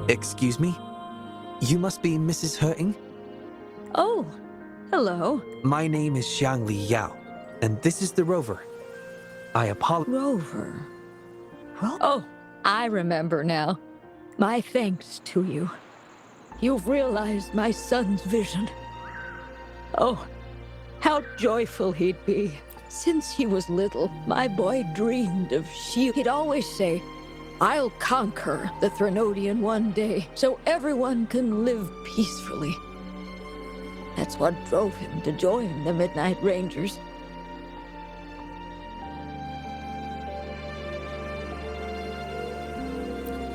Excuse me? You must be Mrs. Wuthering? Oh, hello. My name is Xiangli Yao, and this is the Rover. I apologize. Rover. Oh, I remember now. My thanks to you. You've realized my son's vision. Oh, how joyful he'd be. Since he was little, my boy dreamed of shield. He'd always say, "I'll conquer the Threnodian one day, so everyone can live peacefully." That's what drove him to join the Midnight Rangers.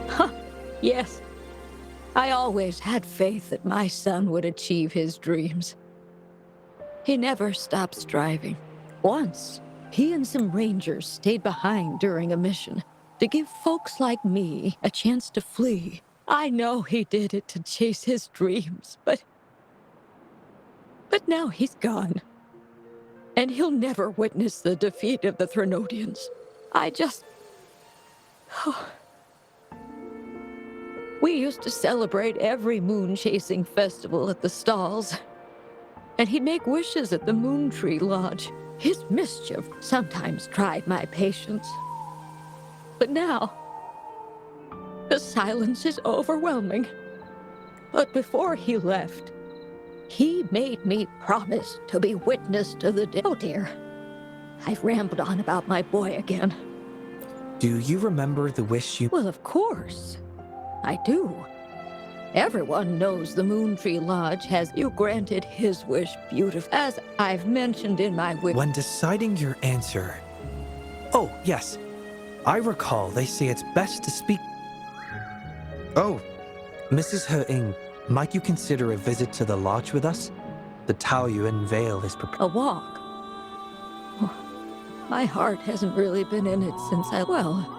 Huh, yes. I always had faith that my son would achieve his dreams. He never stopped striving. Once, he and some rangers stayed behind during a mission to give folks like me a chance to flee. I know he did it to chase his dreams, but now he's gone. And he'll never witness the defeat of the Threnodians. We used to celebrate every moon-chasing festival at the stalls. And he'd make wishes at the Moon Tree Lodge. His mischief sometimes tried my patience. But now, the silence is overwhelming. But before he left, he made me promise to be witness to the day. Oh dear, I've rambled on about my boy again. Do you remember the wish you... Well, of course, I do. Everyone knows the Moon Tree Lodge has you granted his wish beautifully, as I've mentioned in my wish. When deciding your answer... Oh, yes. I recall they say it's best to speak... Oh, Mrs. Wuthering, might you consider a visit to the lodge with us? The Taoyuan Vale is prepared. A walk? Oh, my heart hasn't really been in it since well...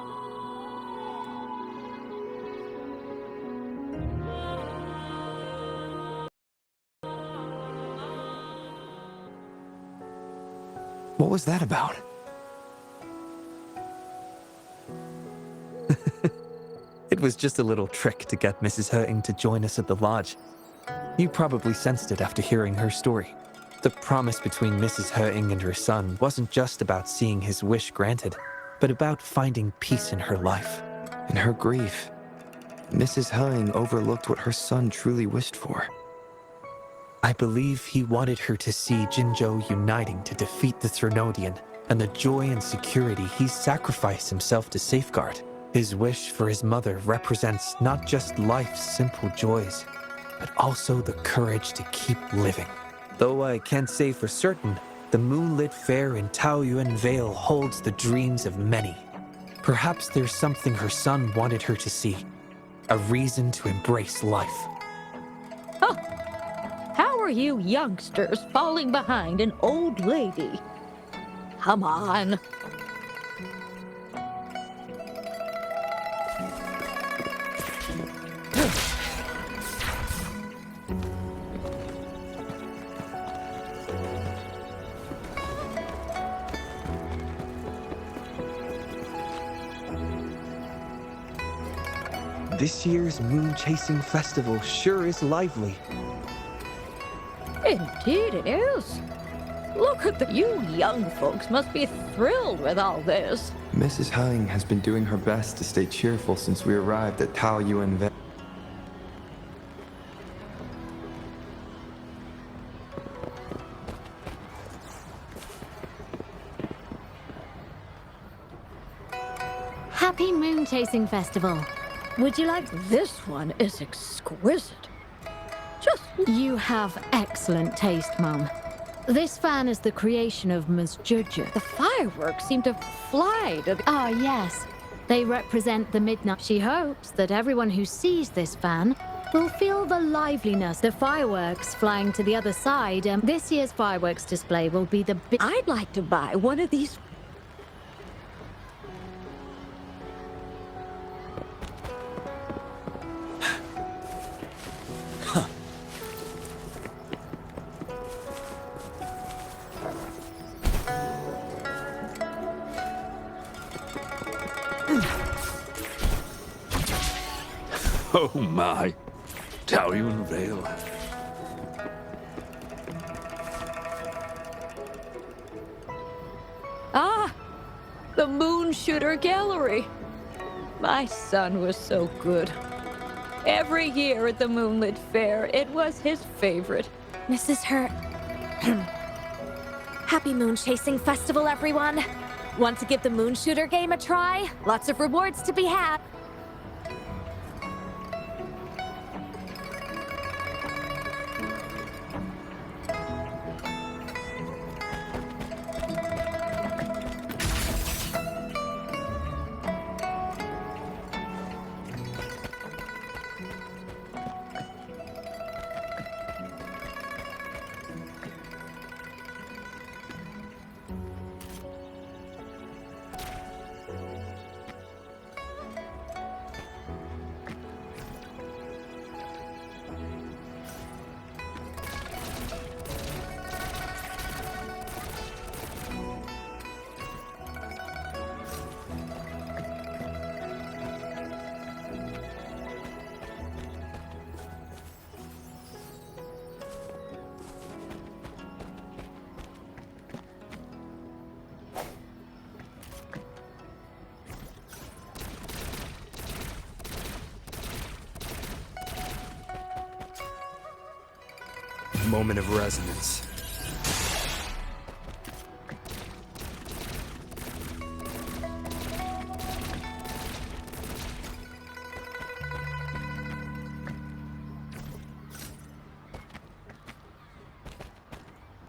What was that about? It was just a little trick to get Mrs. Wuthering to join us at the lodge. You probably sensed it after hearing her story. The promise between Mrs. Wuthering and her son wasn't just about seeing his wish granted, but about finding peace in her life. In her grief, Mrs. Wuthering overlooked what her son truly wished for. I believe he wanted her to see Jinzhou uniting to defeat the Threnodian, and the joy and security he sacrificed himself to safeguard. His wish for his mother represents not just life's simple joys, but also the courage to keep living. Though I can't say for certain, the moonlit fair in Taoyuan Vale holds the dreams of many. Perhaps there's something her son wanted her to see, a reason to embrace life. Huh. How are you youngsters falling behind an old lady? Come on. This year's moon-chasing festival sure is lively. Indeed it is. Look at you young folks must be thrilled with all this. Mrs. Wuthering has been doing her best to stay cheerful since we arrived at Taoyuan Vale. Happy Moon Chasing Festival. Would you like... This one is exquisite. You have excellent taste, Mum. This fan is the creation of Ms. Juju. The fireworks seem to fly to the... Ah, yes. They represent the midnight. She hopes that everyone who sees this fan will feel the liveliness. The fireworks flying to the other side. This year's fireworks display will be the... I'd like to buy one of these... Oh my. Taoyuan Vale. Ah, the Moon Shooter Gallery. My son was so good. Every year at the Moonlit Fair, it was his favorite. This is her... Happy Moon Chasing Festival, everyone! Want to give the Moon Shooter game a try? Lots of rewards to be had. Moment of resonance.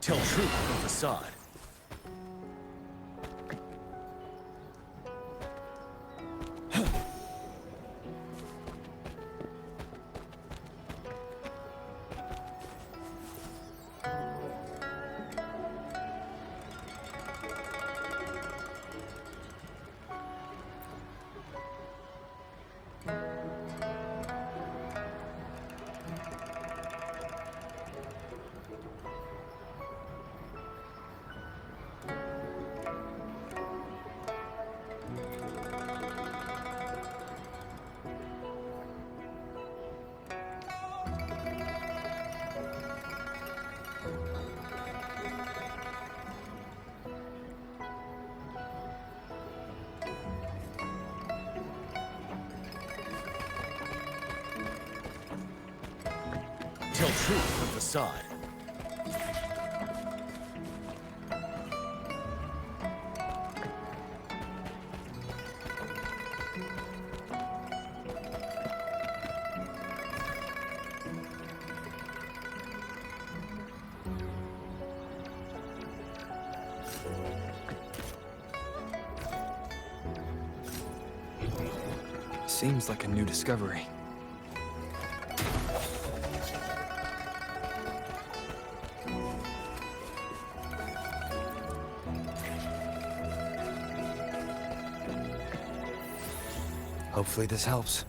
Tell truth from facade. Tell truth from facade. Seems like a new discovery. Hopefully this helps.